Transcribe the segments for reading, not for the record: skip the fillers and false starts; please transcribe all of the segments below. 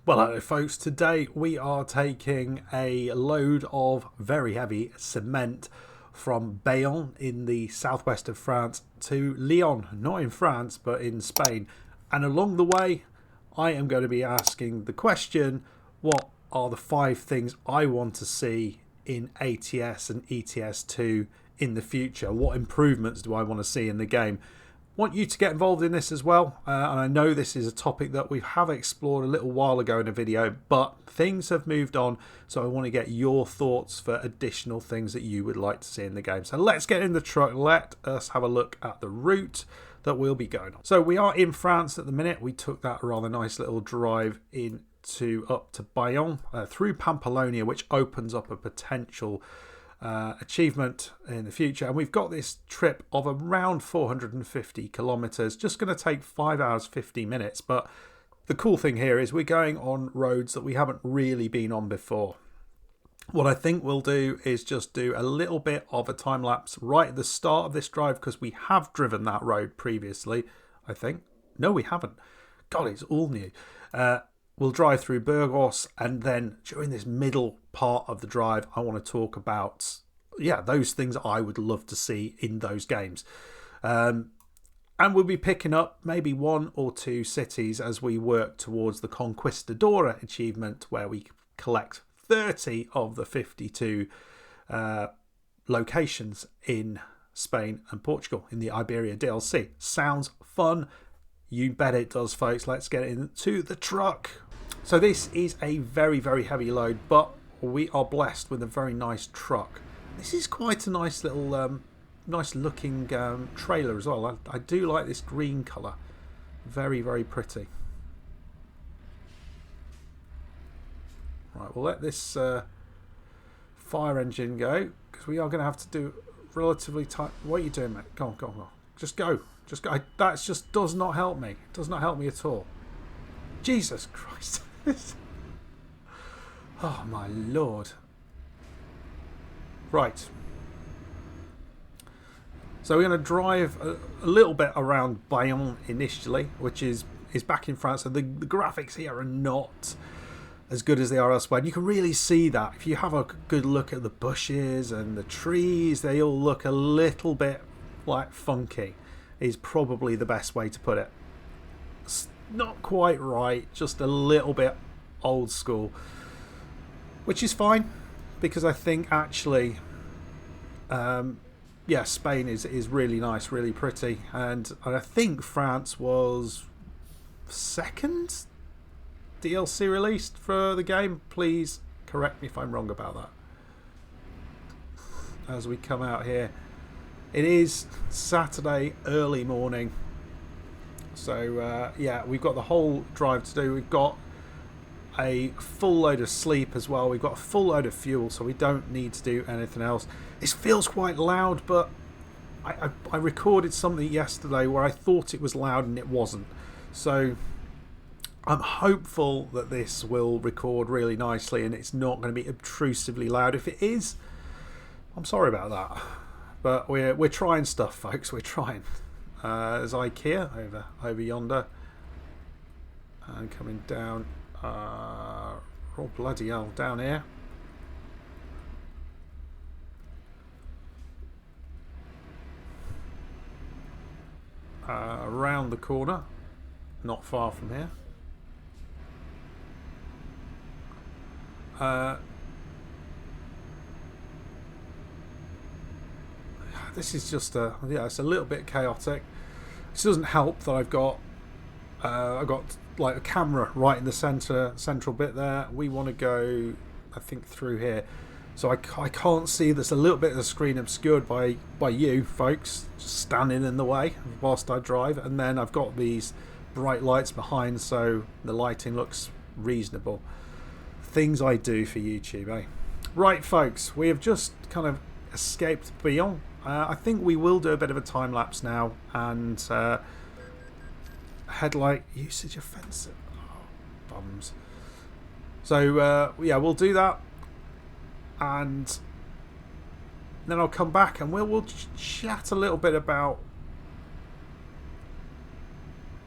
Well, hello folks, today we are taking a load of very heavy cement from Bayonne in the southwest of France to Lyon, not in France but in Spain. And along the way I am going to be asking the question, what are the 5 things I want to see in ATS and ETS2 in the future? What improvements do I want to see in the game? Want you to get involved in this as well, and I know this is a topic that we have explored a little while ago in a video, but things have moved on, so I want to get your thoughts for additional things that you would like to see in the game. So let's get in the truck, let us have a look at the route that we'll be going on. So we are in France at the minute. We took that rather nice little drive up to Bayonne through Pampeluna, which opens up a potential achievement in the future, and we've got this trip of around 450 kilometers, just going to take 5 hours 50 minutes. But the cool thing here is we're going on roads that we haven't really been on before. What I think we'll do is just do a little bit of a time lapse right at the start of this drive, because we have driven that road previously, I think. No, we haven't. God, it's all new. We'll drive through Burgos, and then during this middle part of the drive, I want to talk about, those things I would love to see in those games. And we'll be picking up maybe 1 or 2 cities as we work towards the Conquistadora achievement, where we collect 30 of the 52 locations in Spain and Portugal in the Iberia DLC. Sounds fun. You bet it does, folks. Let's get into the truck. So this is a very, very heavy load, but we are blessed with a very nice truck. This is quite a nice little, nice looking trailer as well. I do like this green colour. Very, very pretty. Right, we'll let this fire engine go, because we are going to have to do relatively tight. What are you doing, mate? Go on, go on, go on. Just go. Just go. That just does not help me. It does not help me at all. Jesus Christ. Oh my Lord. Right. So we're going to drive a little bit around Bayonne initially, which is back in France. So the graphics here are not as good as they are elsewhere. And you can really see that. If you have a good look at the bushes and the trees, they all look a little bit like funky, is probably the best way to put it. It's not quite right, just a little bit old school, which is fine, because I think actually Spain is really nice, really pretty, and I think France was 2nd DLC released for the game. Please correct me if I'm wrong about that. As we come out here, it is Saturday early morning, so we've got the whole drive to do. We've got a full load of sleep as well. We've got a full load of fuel, so we don't need to do anything else. This feels quite loud, but I recorded something yesterday where I thought it was loud and it wasn't. So I'm hopeful that this will record really nicely and it's not going to be obtrusively loud. If it is, I'm sorry about that. But we're trying stuff, folks. We're trying. There's IKEA over yonder, and coming down. Oh bloody hell! Down here. Around the corner, not far from here. This is just it's a little bit chaotic. This doesn't help that I've got like a camera right in the central bit there. We want to go, I think, through here, so I can't see. There's a little bit of the screen obscured by you folks just standing in the way whilst I drive, and then I've got these bright lights behind, so the lighting looks reasonable. Things I do for YouTube, eh? Right, folks, we have just kind of escaped Bayonne. I think we will do a bit of a time lapse now, and headlight usage offensive. Oh, bums. So we'll do that, and then I'll come back and we'll chat a little bit about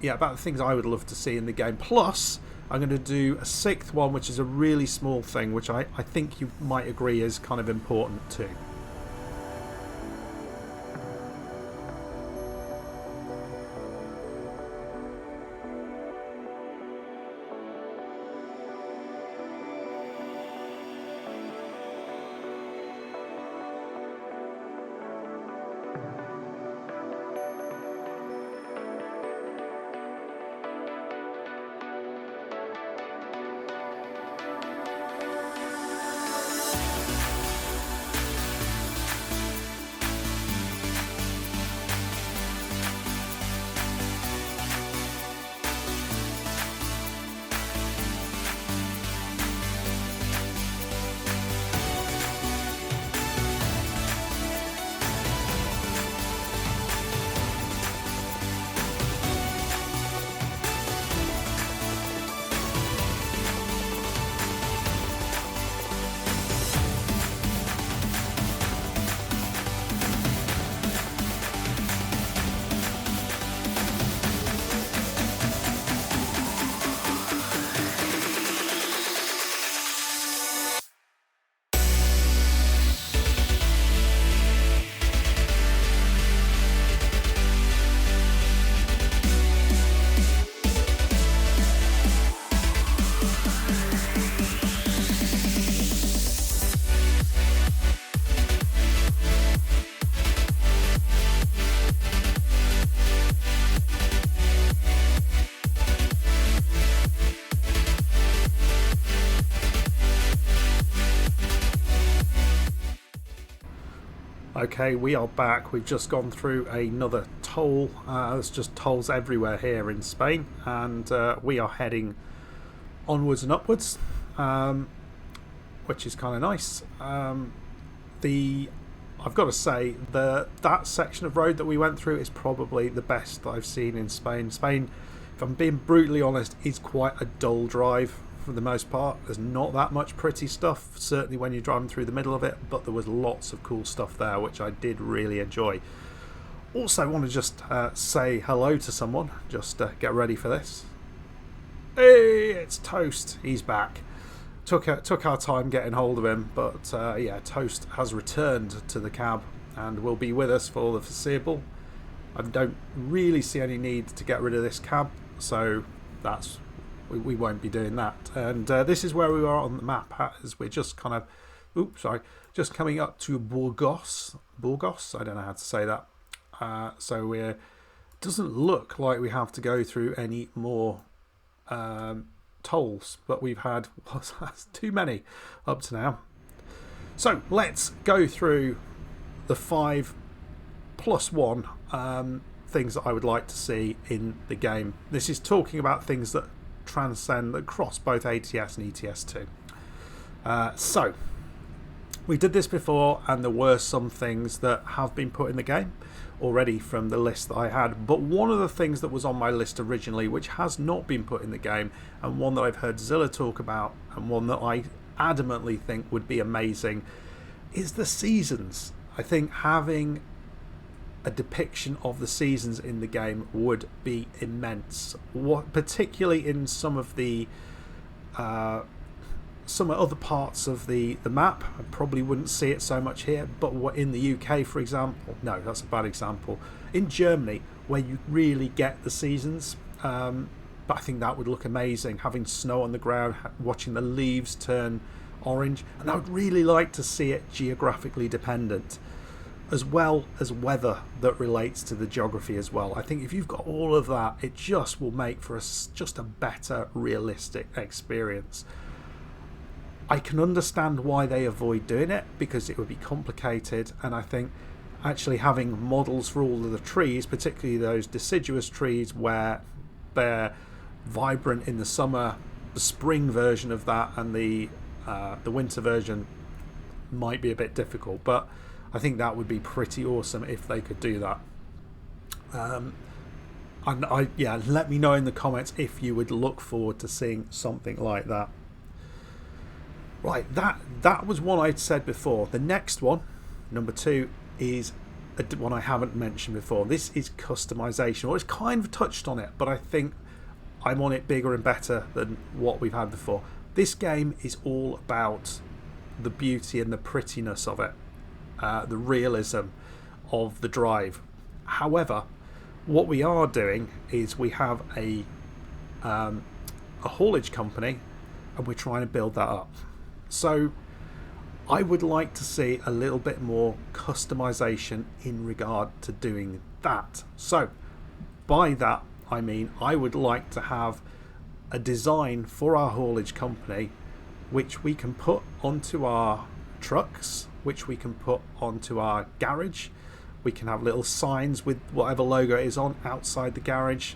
the things I would love to see in the game. Plus, I'm going to do a 6th one, which is a really small thing, which I think you might agree is kind of important too. Okay, we are back. We've just gone through another toll. There's just tolls everywhere here in Spain, and we are heading onwards and upwards, which is kind of nice. I've got to say, that section of road that we went through is probably the best that I've seen in Spain. Spain, if I'm being brutally honest, is quite a dull drive for the most part. There's not that much pretty stuff, certainly when you're driving through the middle of it, but there was lots of cool stuff there, which I did really enjoy. Also, I want to just say hello to someone. Just get ready for this. Hey, it's Toast. He's back. Took our time getting hold of him, but yeah, Toast has returned to the cab and will be with us for the foreseeable. I don't really see any need to get rid of this cab, so we won't be doing that. And this is where we are on the map, as we're just kind of, just coming up to Burgos. I don't know how to say that. So it doesn't look like we have to go through any more tolls, but we've had too many up to now. So let's go through the 5+1 things that I would like to see in the game. This is talking about things that transcend, that cross both ATS and ETS2. So we did this before, and there were some things that have been put in the game already from the list that I had, but one of the things that was on my list originally, which has not been put in the game, and one that I've heard Zilla talk about, and one that I adamantly think would be amazing, is the seasons. I think having a depiction of the seasons in the game would be immense. Particularly in some of other parts of the map. I probably wouldn't see it so much here, but in the UK, for example, no, that's a bad example. In Germany, where you really get the seasons, but I think that would look amazing, having snow on the ground, watching the leaves turn orange, and I would really like to see it geographically dependent, as well as weather that relates to the geography as well. I think if you've got all of that, it just will make for just a better, realistic experience. I can understand why they avoid doing it, because it would be complicated, and I think actually having models for all of the trees, particularly those deciduous trees where they're vibrant in the summer, the spring version of that and the winter version might be a bit difficult, but I think that would be pretty awesome if they could do that. And let me know in the comments if you would look forward to seeing something like that. Right, that was one I'd said before. The next one, number 2, is one I haven't mentioned before. This is customization, or it's kind of touched on it, but I think I want it bigger and better than what we've had before. This game is all about the beauty and the prettiness of it, the realism of the drive. However, what we are doing is we have a haulage company, and we're trying to build that up. So I would like to see a little bit more customization in regard to doing that. So by that I mean I would like to have a design for our haulage company which we can put onto our trucks, which we can put onto our garage. We can have little signs with whatever logo it is on outside the garage.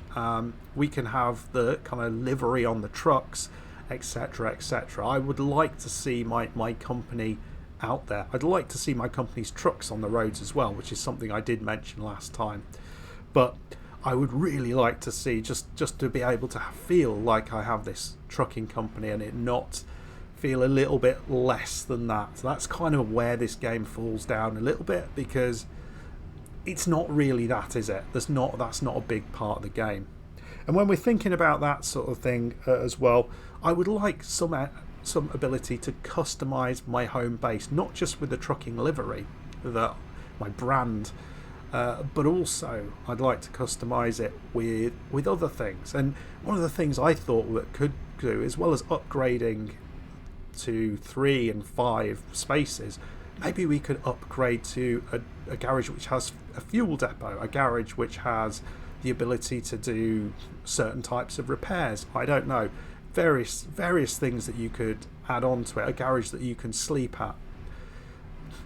We can have the kind of livery on the trucks, etc, etc. I would like to see my company out there. I'd like to see my company's trucks on the roads as well, which is something I did mention last time. But I would really like to see just to be able to feel like I have this trucking company and it not feel a little bit less than that. So that's kind of where this game falls down a little bit, because it's not really that, is it? That's not a big part of the game. And when we're thinking about that sort of thing as well, I would like some ability to customize my home base, not just with the trucking livery, my brand, but also I'd like to customize it with other things. And one of the things I thought that could do, as well as upgrading to 3 and 5 spaces, maybe we could upgrade to a garage which has a fuel depot, a garage which has the ability to do certain types of repairs. I don't know, various things that you could add on to it. A garage that you can sleep at,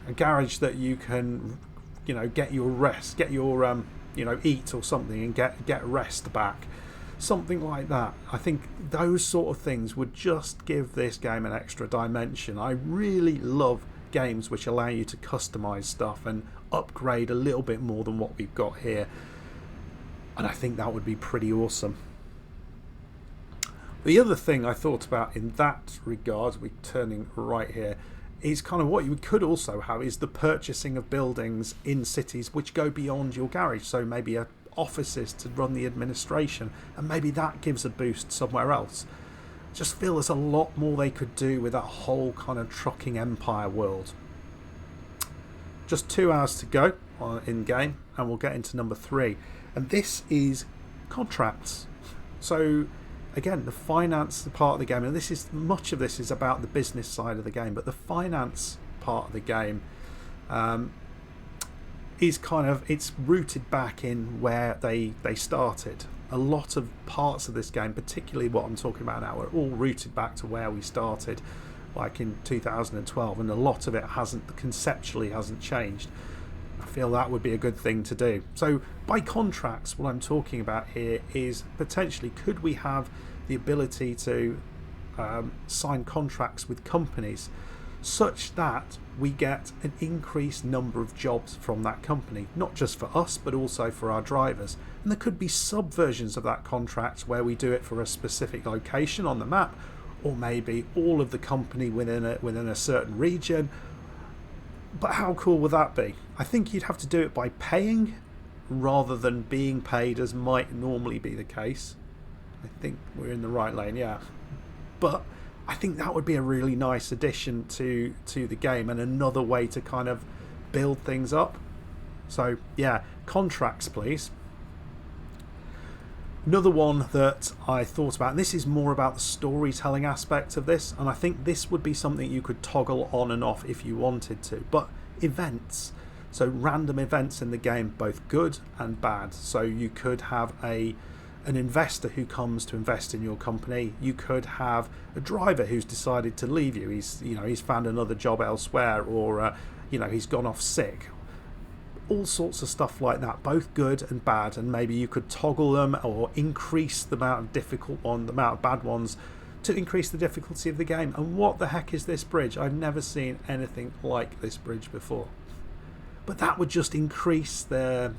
a garage that you can, get your rest, get your eat or something and get rest back, something like that. I think those sort of things would just give this game an extra dimension. I really love games which allow you to customize stuff and upgrade a little bit more than what we've got here, and I think that would be pretty awesome. The other thing I thought about in that regard, we're turning right here, is kind of what you could also have is the purchasing of buildings in cities which go beyond your garage. So maybe offices to run the administration, and maybe that gives a boost somewhere else. Just feel there's a lot more they could do with that whole kind of trucking empire world. Just 2 hours to go in game, and we'll get into number 3, and this is contracts. So again, the finance part of the game, and much of this is about the business side of the game, but the finance part of the game is it's rooted back in where they started. A lot of parts of this game, particularly what I'm talking about now, are all rooted back to where we started, like in 2012, and a lot of it conceptually hasn't changed. I feel that would be a good thing to do. So by contracts, what I'm talking about here is potentially could we have the ability to sign contracts with companies such that we get an increased number of jobs from that company, not just for us but also for our drivers. And there could be subversions of that contract where we do it for a specific location on the map, or maybe all of the company within a certain region. But how cool would that be? I think you'd have to do it by paying rather than being paid, as might normally be the case. I think we're in the right lane, yeah. But I think that would be a really nice addition to the game, and another way to kind of build things up. So yeah, contracts please. Another one that I thought about, and this is more about the storytelling aspect of this, and I think this would be something you could toggle on and off if you wanted to, but events. So random events in the game, both good and bad. So you could have an investor who comes to invest in your company. You could have a driver who's decided to leave you. He's found another job elsewhere, or he's gone off sick. All sorts of stuff like that, both good and bad, and maybe you could toggle them or increase the amount of bad ones to increase the difficulty of the game. And what the heck is this bridge? I've never seen anything like this bridge before. But that would just increase I'm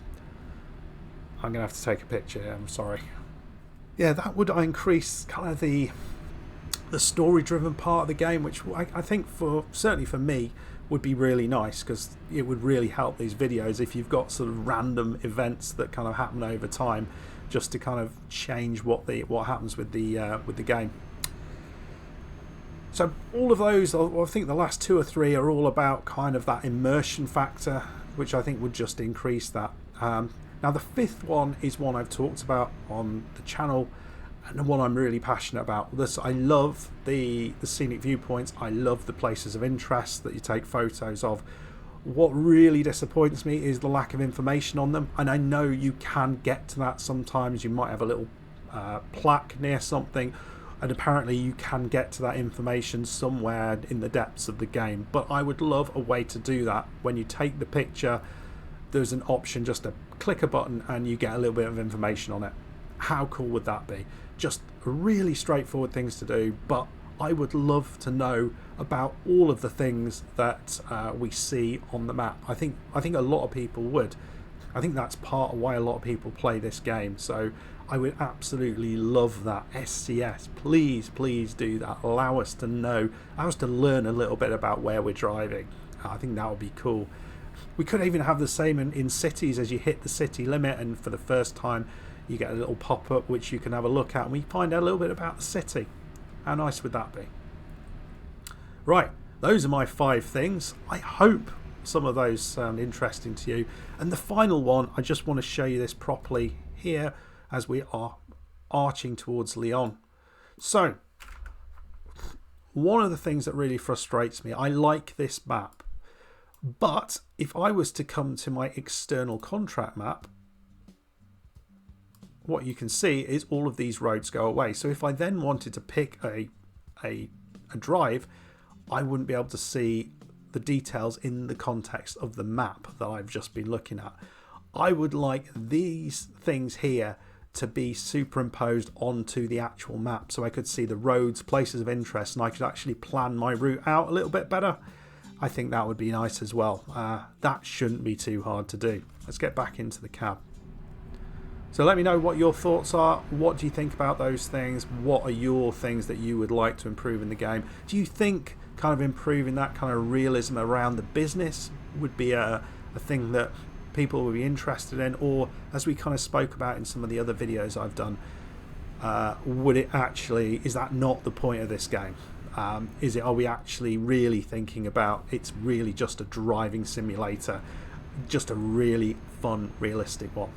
going to have to take a picture here, I'm sorry. Yeah, that would increase kind of the story-driven part of the game, which I think certainly for me would be really nice, because it would really help these videos if you've got sort of random events that kind of happen over time. just to kind of change what happens with the game. So all of those, I think the last 2 or 3 are all about kind of that immersion factor, which I think would just increase that. Now the 5th one is one I've talked about on the channel, and one I'm really passionate about. I love the scenic viewpoints. I love the places of interest that you take photos of. What really disappoints me is the lack of information on them, and I know you can get to that sometimes. You might have a little plaque near something, and apparently you can get to that information somewhere in the depths of the game, but I would love a way to do that. When you take the picture, there's an option just to click a button and you get a little bit of information on it. How cool would that be? Just really straightforward things to do, but I would love to know about all of the things that we see on the map. I think a lot of people would. I think that's part of why a lot of people play this game. So I would absolutely love that. SCS, please do that. Allow us to know, allow us to learn a little bit about where we're driving. I think that would be cool. We could even have the same in cities. As you hit the city limit and for the first time you get a little pop-up which you can have a look at, and we find out a little bit about the city. How nice would that be? Right, those are my 5 things. I hope some of those sound interesting to you. And the final one, I just want to show you this properly here as we are arching towards Lyon. So one of the things that really frustrates me, I like this map, but if I was to come to my external contract map, what you can see is all of these roads go away. So if I then wanted to pick a drive, I wouldn't be able to see the details in the context of the map that I've just been looking at. I would like these things here to be superimposed onto the actual map, so I could see the roads, places of interest, and I could actually plan my route out a little bit better. I think that would be nice as well. That shouldn't be too hard to do. Let's get back into the cab. So let me know what your thoughts are. What do you think about those things? What are your things that you would like to improve in the game? Do you think kind of improving that kind of realism around the business would be a thing that people would be interested in? Or, as we kind of spoke about in some of the other videos I've done, would it actually, is that not the point of this game? Are we actually really thinking about it's really just a driving simulator, just a really fun, realistic one?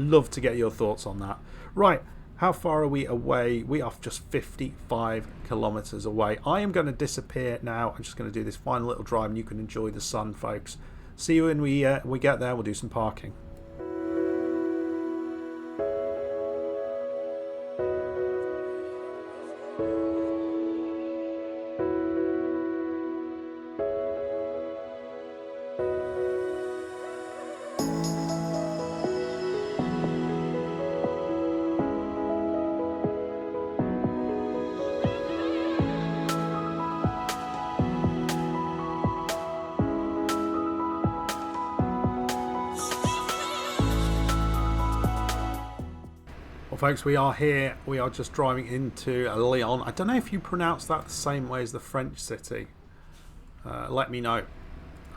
Love to get your thoughts on that. Right, how far are we away? We are just 55 kilometers away. I am going to disappear now. I'm just going to do this final little drive and you can enjoy the sun, folks. See you when we get there. We'll do some parking. Folks, we are here. We are just driving into Lyon. I don't know if you pronounce that the same way as the French city. Let me know.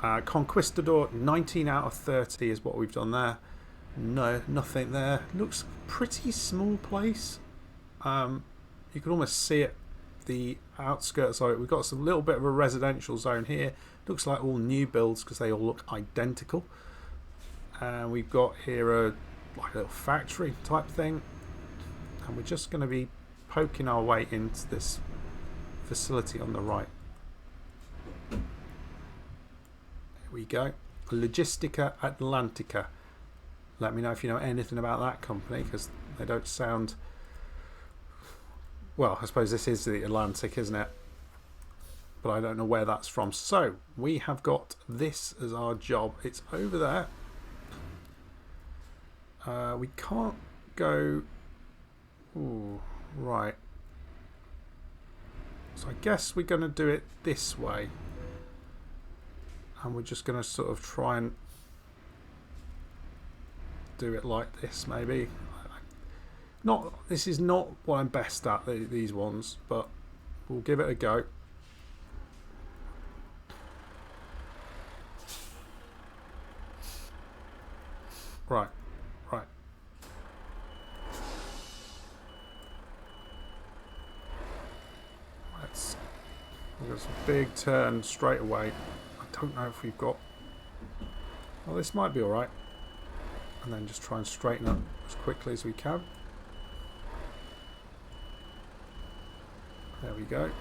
Conquistador, 19 out of 30 is what we've done there. No, nothing there. Looks pretty small place. You can almost see it, the outskirts of it. We've got a little bit of a residential zone here. Looks like all new builds because they all look identical. And we've got here like a little factory type thing. And we're just going to be poking our way into this facility on the right. There we go. Logistica Atlantica. Let me know if you know anything about that company, because they don't sound... Well, I suppose this is the Atlantic, isn't it? But I don't know where that's from. So, we have got this as our job. It's over there. We can't go... Ooh, right. So I guess we're going to do it this way. And we're just going to sort of try and do it like this, maybe. This is not what I'm best at, these ones, but we'll give it a go. Right. There's a big turn straight away. I don't know if we've got... Well, this might be alright. And then just try and straighten up as quickly as we can. There we go.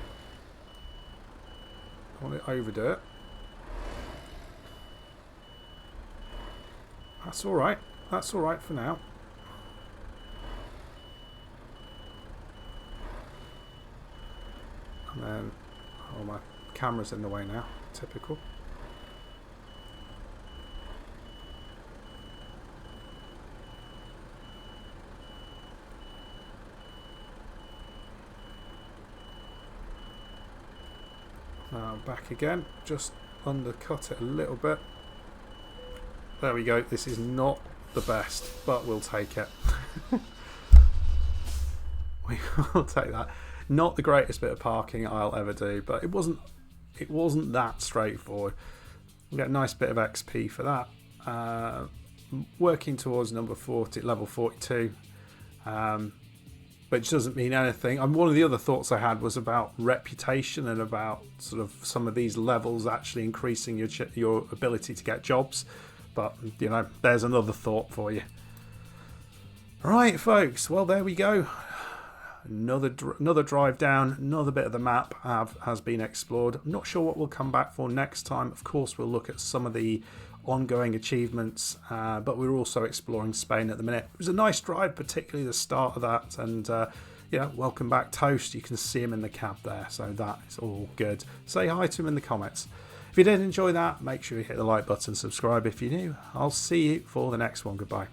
I want to overdo it. That's alright. That's alright for now. And then, oh, my camera's in the way now. Typical. Now back again, just undercut it a little bit. There we go. This is not the best, but we'll take it. We will take that. Not the greatest bit of parking I'll ever do, but it wasn't that straightforward. We get a nice bit of XP for that. Working towards number 40, level 42. Which doesn't mean anything. And one of the other thoughts I had was about reputation and about sort of some of these levels actually increasing your ability to get jobs. But, you know, there's another thought for you. Right, folks. Well, there we go. Another drive down. Another bit of the map has been explored. I'm not sure what we'll come back for next time. Of course, we'll look at some of the ongoing achievements, but we're also exploring Spain at the minute. It was a nice drive, particularly the start of that, and yeah, welcome back Toast. You can see him in the cab there, so that is all good. Say hi to him in the comments. If you did enjoy that, make sure you hit the like button, subscribe if you're new. I'll see you for the next one. Goodbye.